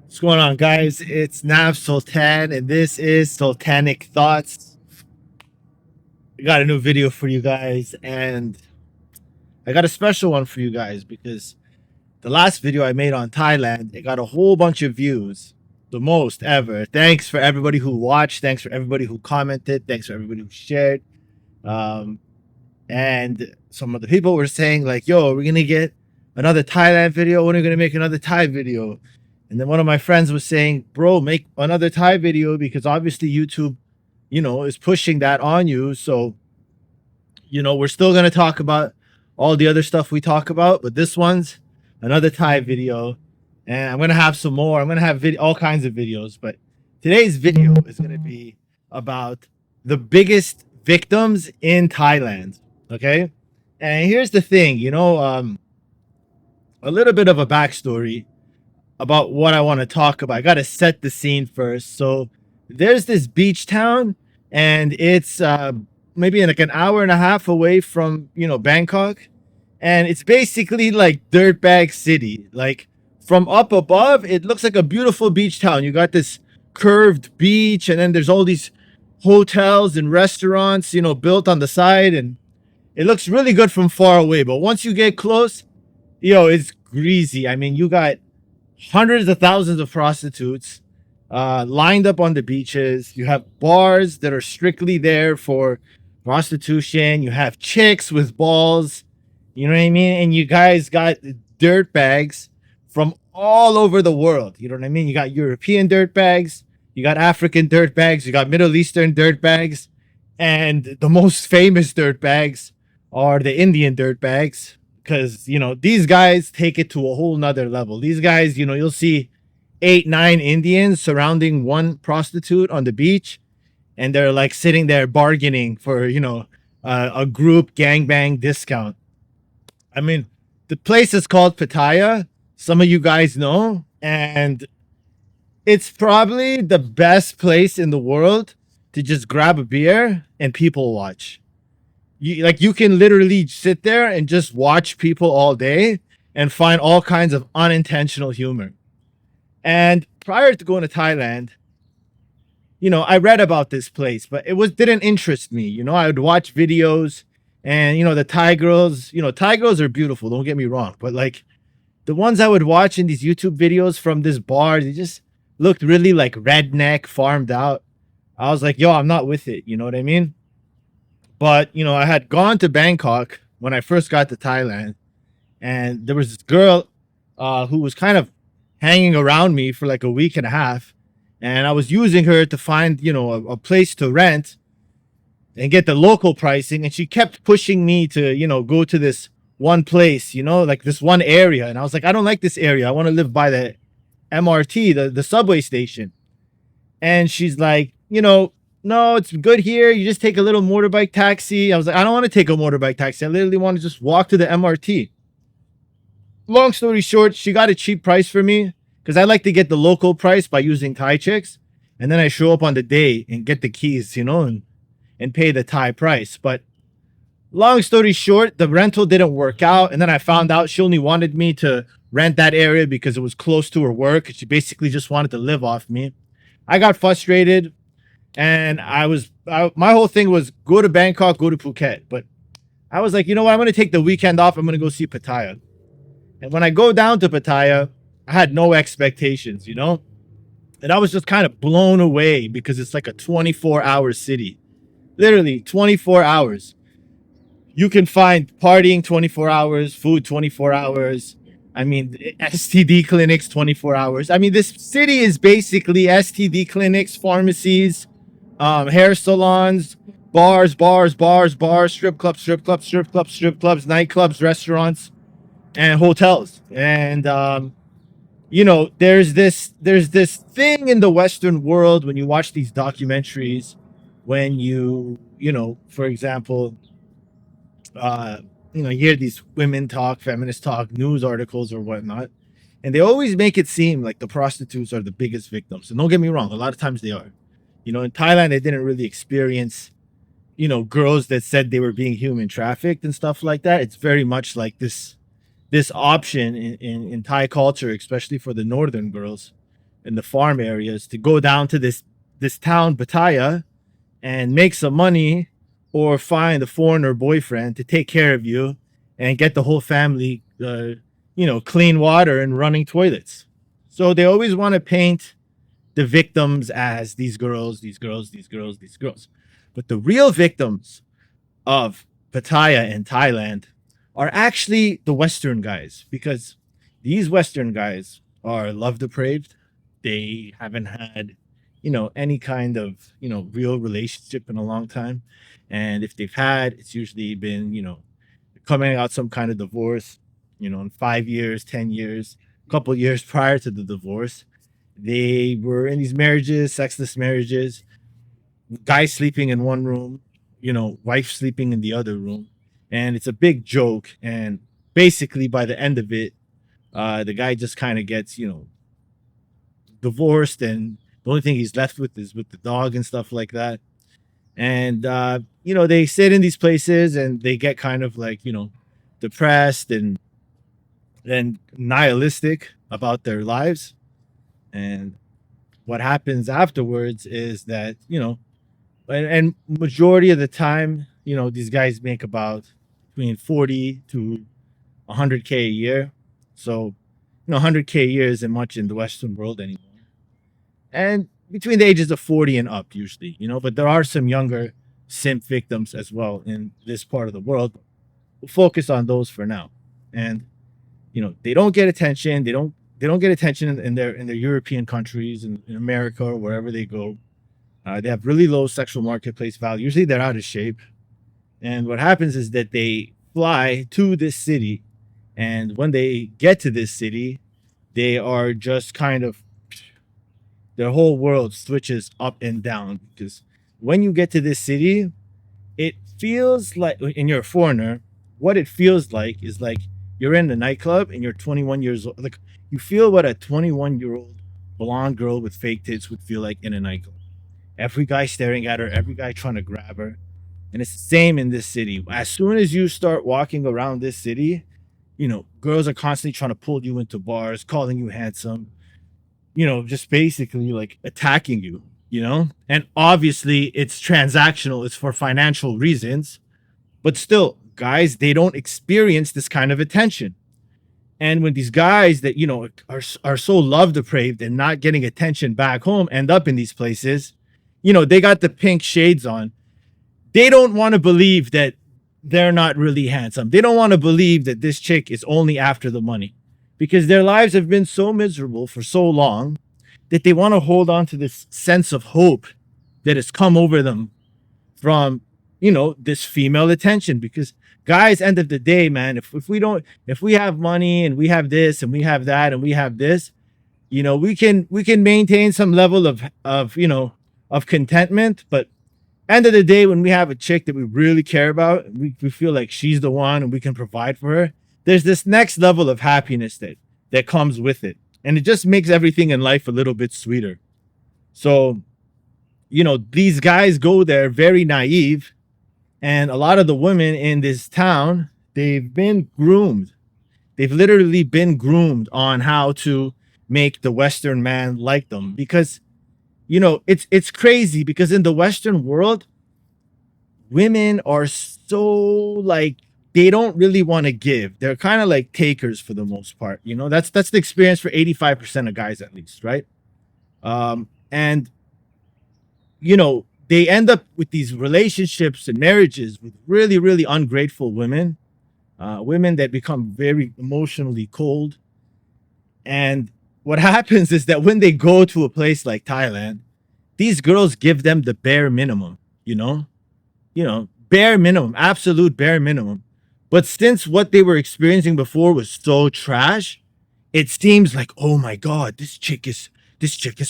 What's going on, guys? It's Nav Sultan, and this is Sultanic Thoughts. I got a new video for you guys, and I got a special one for you guys because the last video I made on Thailand, it got a whole bunch of views, the most ever. Thanks for everybody who watched. Thanks for everybody who commented. Thanks for everybody who shared. Um, and some of the people were saying like, "Yo, we're gonna get another Thailand video. When are we gonna make another Thai video?" And then one of my friends was saying, "Bro, make another Thai video because obviously YouTube, is pushing that on you. So, we're still gonna talk about all the other stuff we talk about, but this one's another Thai video, and I'm gonna have some more. I'm gonna have all kinds of videos, but today's video is gonna be about the biggest victims in Thailand. Okay, and here's the thing, a little bit of a backstory about what I want to talk about. I got to set the scene first. So there's this beach town, and it's maybe like an hour and a half away from Bangkok, and it's basically like dirtbag city. Like from up above, it looks like a beautiful beach town. You got this curved beach, and then there's all these hotels and restaurants, built on the side, and it looks really good from far away. But once you get close, it's greasy. I mean, you got hundreds of thousands of prostitutes lined up on the beaches. You have bars that are strictly there for prostitution. You have chicks with balls. You know what I mean? And you guys got dirt bags from all over the world. You know what I mean? You got European dirt bags. You got African dirt bags. You got Middle Eastern dirt bags. And the most famous dirt bags are the Indian dirt bags, because these guys take it to a whole nother level. These guys, you'll see 8, 9 Indians surrounding one prostitute on the beach, and they're like sitting there bargaining for a group gangbang discount. I mean, the place is called Pattaya. Some of you guys know, and it's probably the best place in the world to just grab a beer and people watch. You can literally sit there and just watch people all day and find all kinds of unintentional humor. And prior to going to Thailand, I read about this place, but it didn't interest me. I would watch videos, and the Thai girls are beautiful, don't get me wrong, but like the ones I would watch in these YouTube videos from this bar, they just looked really like redneck, farmed out. I was like, yo, I'm not with it. You know what I mean? But I had gone to Bangkok when I first got to Thailand, and there was this girl who was kind of hanging around me for like a week and a half, and I was using her to find a place to rent and get the local pricing, and she kept pushing me to go to this one place, like this one area, and I was like, I don't like this area. I want to live by the MRT, the subway station. And she's like, no, it's good here. You just take a little motorbike taxi. I was like, I don't want to take a motorbike taxi. I literally want to just walk to the MRT. Long story short, she got a cheap price for me because I like to get the local price by using Thai chicks. And then I show up on the day and get the keys, and pay the Thai price. But long story short, the rental didn't work out. And then I found out she only wanted me to rent that area because it was close to her work. She basically just wanted to live off me. I got frustrated. And my whole thing was go to Bangkok, go to Phuket. But I was like, you know what? I'm going to take the weekend off. I'm going to go see Pattaya. And when I go down to Pattaya, I had no expectations, And I was just kind of blown away because it's like a 24-hour city. Literally 24 hours. You can find partying 24 hours, food 24 hours. I mean, STD clinics 24 hours. I mean, this city is basically STD clinics, pharmacies, hair salons, bars, strip clubs, nightclubs, restaurants, and hotels. And there's this thing in the Western world when you watch these documentaries, when for example, you hear these women talk, feminist talk, news articles or whatnot, and they always make it seem like the prostitutes are the biggest victims. And don't get me wrong, a lot of times they are. In Thailand, they didn't really experience, girls that said they were being human trafficked and stuff like that. It's very much like this option in Thai culture, especially for the northern girls. in the farm areas to go down to this town Pattaya and make some money, or find a foreigner boyfriend to take care of you and get the whole family clean water and running toilets. So they always want to paint the victims as these girls, these girls, these girls, these girls. But the real victims of Pattaya in Thailand are actually the Western guys, because these Western guys are love depraved. They haven't had, any kind of, real relationship in a long time. And if they've had, it's usually been, coming out some kind of divorce, in 5 years, 10 years, a couple years prior to the divorce. They were in these marriages, sexless marriages, guys sleeping in one room, wife sleeping in the other room. And it's a big joke. And basically, by the end of it, the guy just kind of gets, divorced. And the only thing he's left with is with the dog and stuff like that. And, they sit in these places and they get kind of like, depressed and nihilistic about their lives. And what happens afterwards is that, and majority of the time, these guys make about between 40 to 100K a year. So, 100K a year isn't much in the Western world anymore. And between the ages of 40 and up, usually, but there are some younger simp victims as well in this part of the world. We'll focus on those for now. And, they don't get attention. They don't get attention in their European countries, in America, or wherever they go. They have really low sexual marketplace value. Usually they're out of shape. And what happens is that they fly to this city. And when they get to this city, they are just kind of, their whole world switches up and down. Because when you get to this city, it feels like, and you're a foreigner, what it feels like is like you're in a nightclub and you're 21 years old. Like, you feel what a 21-year-old blonde girl with fake tits would feel like in a nightclub. Every guy staring at her, every guy trying to grab her. And it's the same in this city. As soon as you start walking around this city, girls are constantly trying to pull you into bars, calling you handsome, just basically like attacking you, And obviously it's transactional, it's for financial reasons. But still, guys, they don't experience this kind of attention. And when these guys that, are so love depraved and not getting attention back home end up in these places, they got the pink shades on. They don't want to believe that they're not really handsome. They don't want to believe that this chick is only after the money, because their lives have been so miserable for so long that they want to hold on to this sense of hope that has come over them from, this female attention. Because guys, end of the day, man, if we have money and we have this and we have that and we have this, we can maintain some level of contentment. But end of the day, when we have a chick that we really care about, we feel like she's the one and we can provide for her, there's this next level of happiness that comes with it. And it just makes everything in life a little bit sweeter. So, these guys go there very naive. And a lot of the women in this town, they've been groomed. They've literally been groomed on how to make the Western man like them. Because, it's crazy, because in the Western world, women are so like, they don't really want to give. They're kind of like takers for the most part. That's the experience for 85% of guys, at least, right? And they end up with these relationships and marriages with really, really ungrateful women, women that become very emotionally cold. And what happens is that when they go to a place like Thailand, these girls give them the bare minimum, bare minimum, absolute bare minimum. But since what they were experiencing before was so trash, it seems like, oh my God, this chick is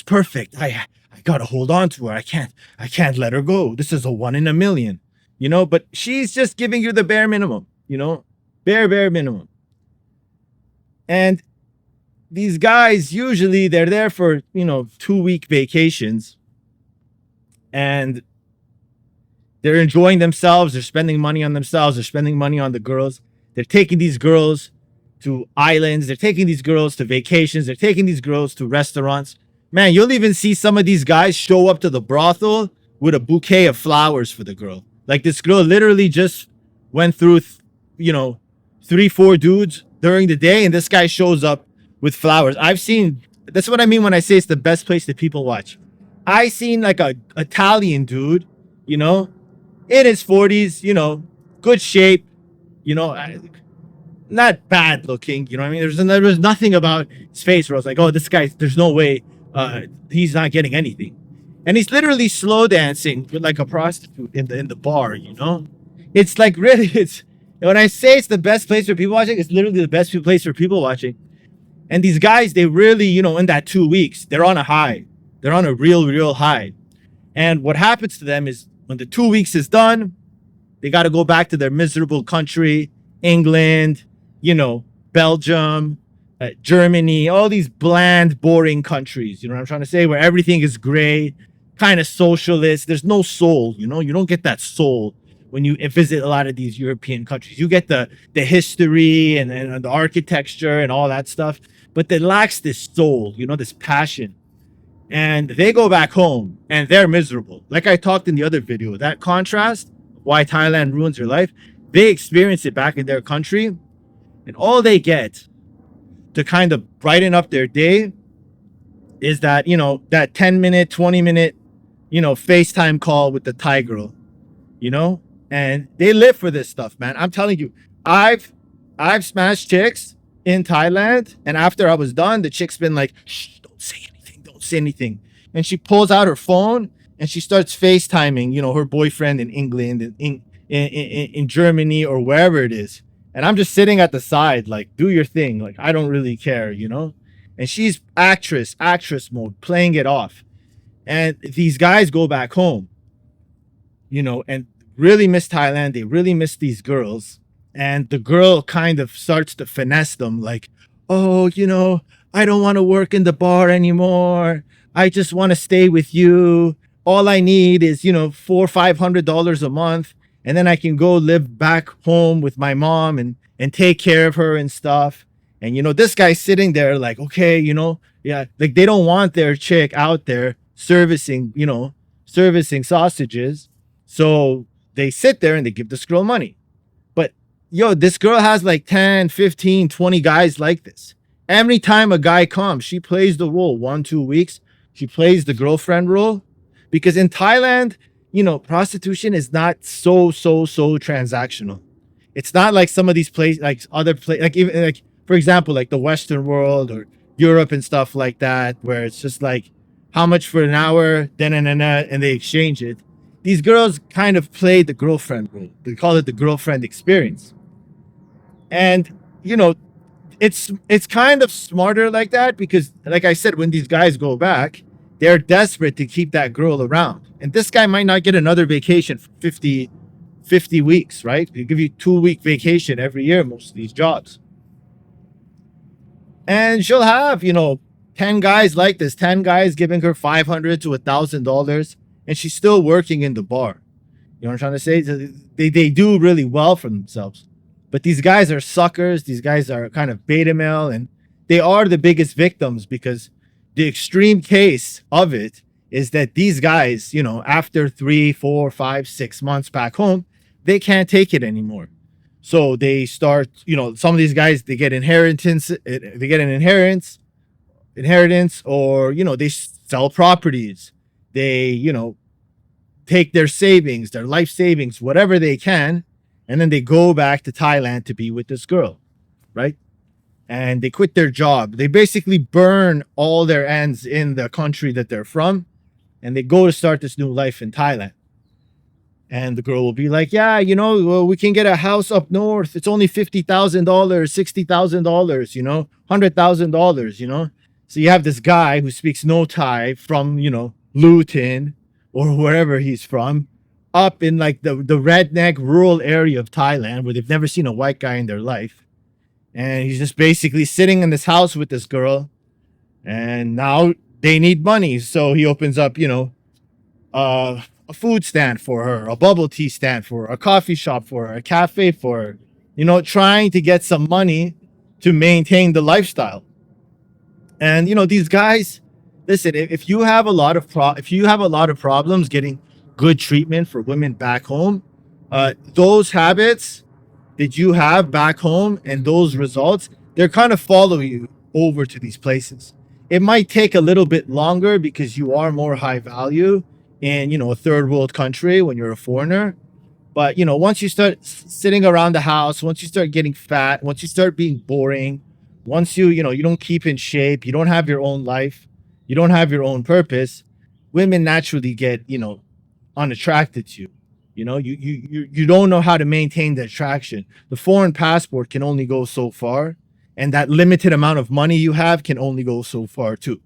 perfect. I gotta hold on to her. I can't let her go. This is a 1 in a million, but she's just giving you the bare minimum, bare minimum. And these guys, usually they're there for, 2-week vacations, and they're enjoying themselves. They're spending money on themselves. They're spending money on the girls. They're taking these girls to islands. They're taking these girls to vacations. They're taking these girls to restaurants. Man, you'll even see some of these guys show up to the brothel with a bouquet of flowers for the girl. Like this girl literally just went through, you know, 3, 4 dudes during the day, and this guy shows up with flowers. I've seen. That's what I mean when I say it's the best place that people watch. I seen like a Italian dude, you know, in his 40s, good shape, you know, not bad looking, you know what I mean? There was nothing about his face where I was like, oh, this guy, there's no way he's not getting anything. And he's literally slow dancing with like a prostitute in the bar, you know? It's like really, it's when I say it's the best place for people watching, it's literally the best place for people watching. And these guys, they really, in that 2 weeks, they're on a high. They're on a real high. And what happens to them is when the 2 weeks is done, they got to go back to their miserable country, England, Belgium, Germany, all these bland, boring countries. You know what I'm trying to say? Where everything is gray, kind of socialist. There's no soul, you don't get that soul when you visit a lot of these European countries. You get the history and the architecture and all that stuff, but it lacks this soul, this passion. And they go back home and they're miserable. Like I talked in the other video, that contrast, why Thailand ruins your life, they experience it back in their country. And all they get to kind of brighten up their day is that, that 10-minute, 20-minute, FaceTime call with the Thai girl, and they live for this stuff, man. I'm telling you, I've smashed chicks in Thailand. And after I was done, the chick's been like, shh, don't say anything. And she pulls out her phone and she starts FaceTiming, her boyfriend in England, in Germany, or wherever it is. And I'm just sitting at the side, like, do your thing. Like, I don't really care, And she's actress mode, playing it off. And these guys go back home, and really miss Thailand. They really miss these girls. And the girl kind of starts to finesse them, like, oh, I don't want to work in the bar anymore. I just want to stay with you. All I need is, $400-500 a month. And then I can go live back home with my mom and take care of her and stuff. And, this guy's sitting there like, okay, yeah, like they don't want their chick out there servicing sausages. So they sit there and they give this girl money. But, this girl has like 10, 15, 20 guys like this. Every time a guy comes, she plays the role 1-2 weeks. She plays the girlfriend role. Because in Thailand, prostitution is not so transactional. It's not like some of these places, like other places, like even like, for example, like the Western world or Europe and stuff like that, where it's just like how much for an hour, and they exchange it. These girls kind of play the girlfriend role. They call it the girlfriend experience. And, it's kind of smarter like that because, like I said, when these guys go back, they're desperate to keep that girl around. And this guy might not get another vacation for 50 weeks, right? They give you 2-week vacation every year, most of these jobs. And she'll have, 10 guys like this, 10 guys giving her $500 to $1,000, and she's still working in the bar. You know what I'm trying to say? They do really well for themselves. But these guys are suckers. These guys are kind of beta male, and they are the biggest victims because the extreme case of it is that these guys, after 3, 4, 5, 6 months back home, they can't take it anymore. So they start, some of these guys, they get inheritance, or, they sell properties. They, take their savings, their life savings, whatever they can, and then they go back to Thailand to be with this girl, right? And they quit their job. They basically burn all their ends in the country that they're from, and they go to start this new life in Thailand. And the girl will be like, yeah, well, we can get a house up north. It's only $50,000, $60,000, $100,000, So you have this guy who speaks no Thai from, Luton or wherever he's from, up in like the redneck rural area of Thailand where they've never seen a white guy in their life. And he's just basically sitting in this house with this girl. And now they need money. So he opens up, a food stand for her, a bubble tea stand for her, a coffee shop for her, a cafe for her, trying to get some money to maintain the lifestyle. And, these guys, Listen, if you have a lot of if you have a lot of problems getting good treatment for women back home, those habits that you have back home and those results, they're kind of follow you over to these places. It might take a little bit longer because you are more high value in, a third world country when you're a foreigner. But once you start sitting around the house, once you start getting fat, once you start being boring, once you don't keep in shape, you don't have your own life, you don't have your own purpose, women naturally get, unattracted to you. You don't know how to maintain the attraction. The foreign passport can only go so far, and that limited amount of money you have can only go so far too,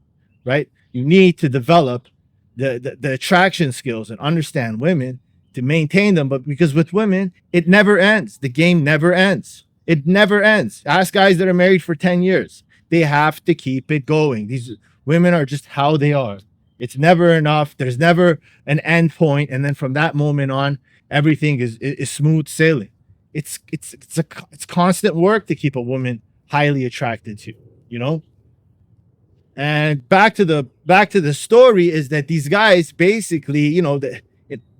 right? You need to develop the attraction skills and understand women to maintain them. But because with women, it never ends. The game never ends. It never ends. Ask guys that are married for 10 years. They have to keep it going. These women are just how they are. It's never enough. There's never an end point. And then from that moment on, everything is smooth sailing. It's constant work to keep a woman highly attracted to, you know? And back to the story is that these guys basically,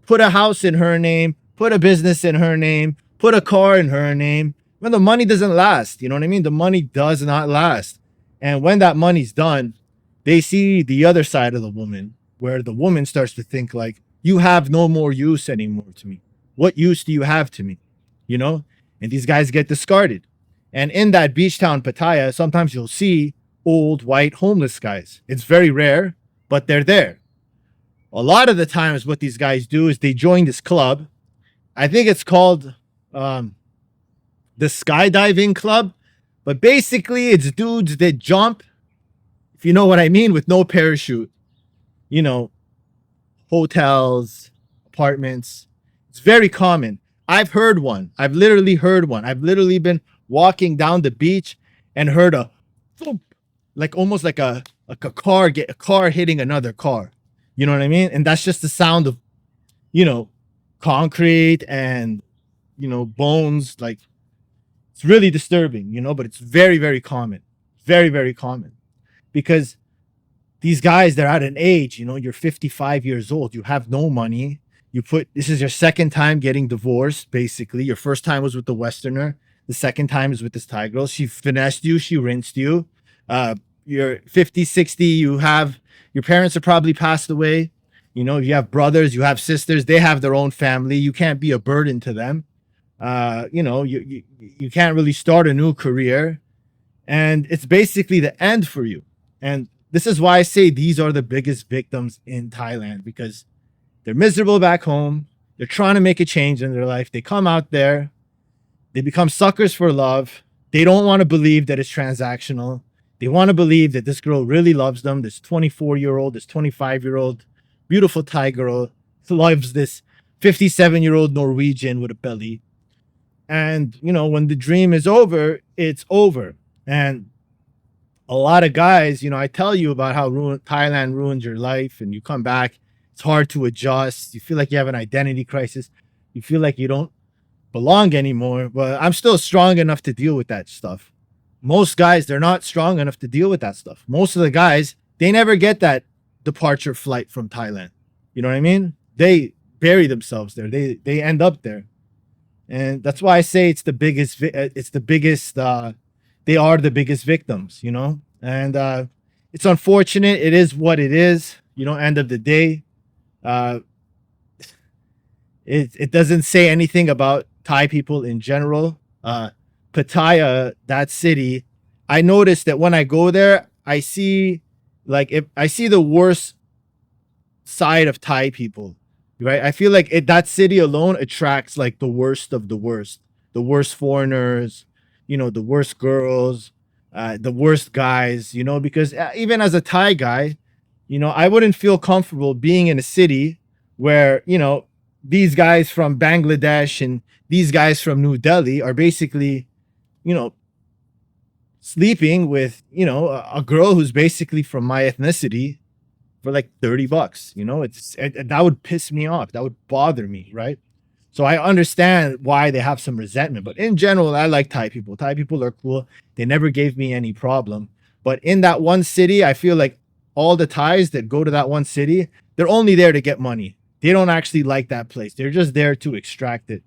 put a house in her name, put a business in her name, put a car in her name. When the money doesn't last, you know what I mean? The money does not last. And when that money's done, they see the other side of the woman, where the woman starts to think like, you have no more use anymore to me. What use do you have to me? You know? And these guys get discarded. And in that beach town, Pattaya, sometimes you'll see old white homeless guys. It's very rare, but they're there. A lot of the times what these guys do is they join this club. I think it's called the skydiving club, but basically it's dudes that jump, if you know what I mean, with no parachute. You know, hotels, apartments. It's very common. I've heard one. I've literally heard one. I've literally been walking down the beach and heard a thump, like almost like a car hitting another car. You know what I mean? And that's just the sound of, concrete and, bones. Like, it's really disturbing, but it's very, very common. Very, very common. Because these guys, they're at an age, you're 55 years old. You have no money. This is your second time getting divorced, basically. Your first time was with the Westerner. The second time is with this Thai girl. She finessed you. She rinsed you. You're 50, 60. Your parents are probably passed away. You have brothers, you have sisters. They have their own family. You can't be a burden to them. You can't really start a new career. And it's basically the end for you. And this is why I say these are the biggest victims in Thailand, because they're miserable back home. They're trying to make a change in their life. They come out there. They become suckers for love. They don't want to believe that it's transactional. They want to believe that this girl really loves them. This 24-year-old, this 25-year-old, beautiful Thai girl loves this 57-year-old Norwegian with a belly. And, when the dream is over, it's over. And a lot of guys, I tell you about how Thailand ruins your life, and you come back, it's hard to adjust. You feel like you have an identity crisis. You feel like you don't belong anymore. But I'm still strong enough to deal with that stuff. Most guys, they're not strong enough to deal with that stuff. Most of the guys, they never get that departure flight from Thailand. You know what I mean? They bury themselves there. They end up there. And that's why I say they are the biggest victims, and it's unfortunate. It is what it is, end of the day. It doesn't say anything about Thai people in general. Pattaya, that city, I noticed that when I go there, I see the worst side of Thai people, right? I feel like that city alone attracts like the worst of the worst foreigners, the worst girls, the worst guys, because even as a Thai guy, I wouldn't feel comfortable being in a city where, these guys from Bangladesh and these guys from New Delhi are basically, sleeping with, a girl who's basically from my ethnicity for like $30. That would piss me off. That would bother me, right? So I understand why they have some resentment, but in general, I like Thai people. Thai people are cool. They never gave me any problem. But in that one city, I feel like all the Thais that go to that one city, they're only there to get money. They don't actually like that place. They're just there to extract it.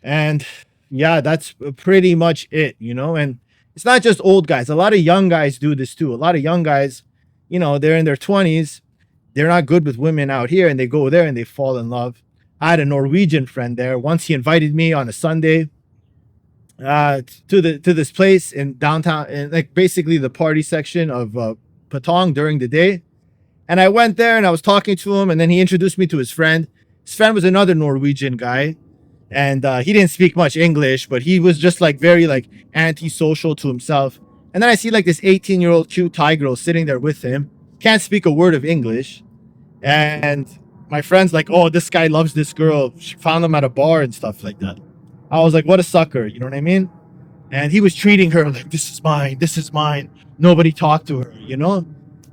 And yeah, that's pretty much it, you know. And it's not just old guys. A lot of young guys do this too. A lot of young guys, you know, they're in their 20s. They're not good with women out here, and they go there and they fall in love. I had a Norwegian friend there. Once he invited me on a Sunday to this place in downtown, in like basically the party section of Patong during the day. And I went there and I was talking to him, and then he introduced me to his friend. His friend was another Norwegian guy, and he didn't speak much English, but he was just like very like antisocial to himself. And then I see like this 18-year-old cute Thai girl sitting there with him, can't speak a word of English, and my friend's like, "Oh, this guy loves this girl. She found him at a bar and stuff like that." I was like, "What a sucker," you know what I mean? And he was treating her like, "This is mine. This is mine." Nobody talked to her, you know.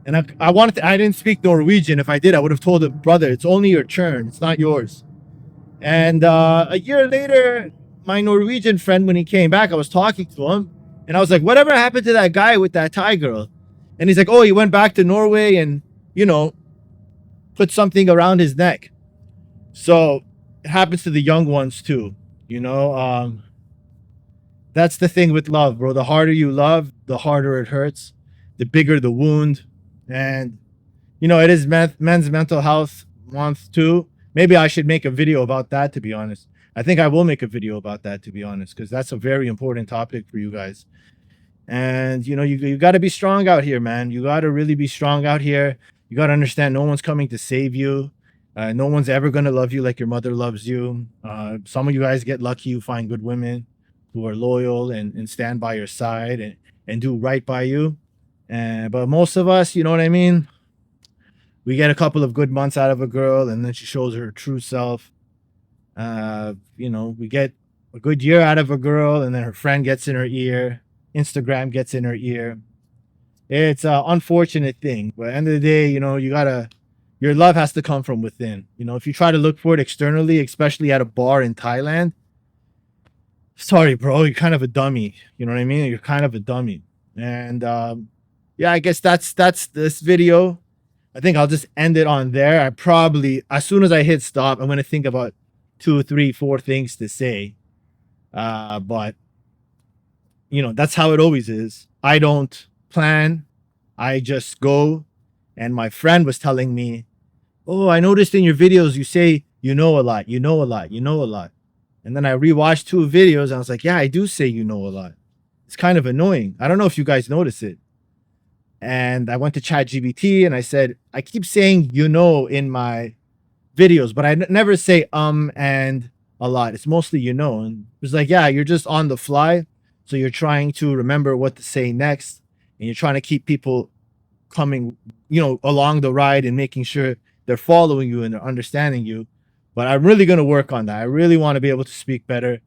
And I didn't speak Norwegian. If I did, I would have told him, "Brother, it's only your turn. It's not yours." And a year later, my Norwegian friend, when he came back, I was talking to him, and I was like, "Whatever happened to that guy with that Thai girl?" And he's like, "Oh, he went back to Norway and, you know, put something around his neck." So it happens to the young ones too, you know. That's the thing with love, bro. The harder you love, the harder it hurts, the bigger the wound. And, you know, it is men's mental health month too. Maybe I should make a video about that, to be honest. I think I will make a video about that, to be honest, because that's a very important topic for you guys. And, you know, you got to be strong out here, man. You got to really be strong out here. You got to understand no one's coming to save you. No one's ever going to love you like your mother loves you. Some of you guys get lucky. You find good women who are loyal and stand by your side and do right by you. But most of us, you know what I mean? We get a couple of good months out of a girl, and then she shows her true self. You know, we get a good year out of a girl, and then her friend gets in her ear. Instagram gets in her ear. It's an unfortunate thing, but at the end of the day, you know, your love has to come from within. You know, if you try to look for it externally, especially at a bar in Thailand, sorry, bro, you're kind of a dummy. You know what I mean? You're kind of a dummy. And yeah, I guess that's this video. I think I'll just end it on there. I probably, as soon as I hit stop, I'm going to think about 2, 3, 4 things to say. But, you know, that's how it always is. I don't plan. I just go. And my friend was telling me, "Oh, I noticed in your videos you say you know a lot, you know a lot, you know a lot." And then I rewatched 2 videos and I was like, "Yeah, I do say you know a lot." It's kind of annoying. I don't know if you guys notice it. And I went to ChatGPT and I said, "I keep saying you know in my videos, but I never say and a lot. It's mostly you know." And it was like, "Yeah, you're just on the fly. So you're trying to remember what to say next. And you're trying to keep people coming, you know, along the ride and making sure they're following you and they're understanding you." But I'm really going to work on that. I really want to be able to speak better.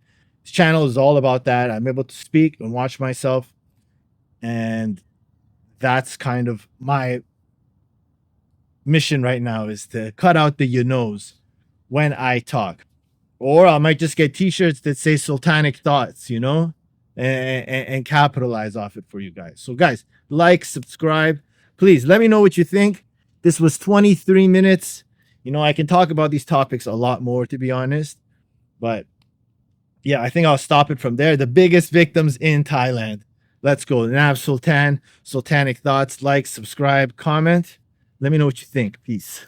This channel is all about that. I'm able to speak and watch myself. And that's kind of my mission right now, is to cut out the you knows when I talk. Or I might just get t-shirts that say Sultanic thoughts, you know, and capitalize off it for you guys. So guys, like, subscribe. Please let me know what you think. This was 23 minutes. You know, I can talk about these topics a lot more, to be honest. But yeah, I think I'll stop it from there. The biggest victims in Thailand. Let's go. Nav Sultan, Sultanic thoughts. Like, subscribe, comment. Let me know what you think. Peace.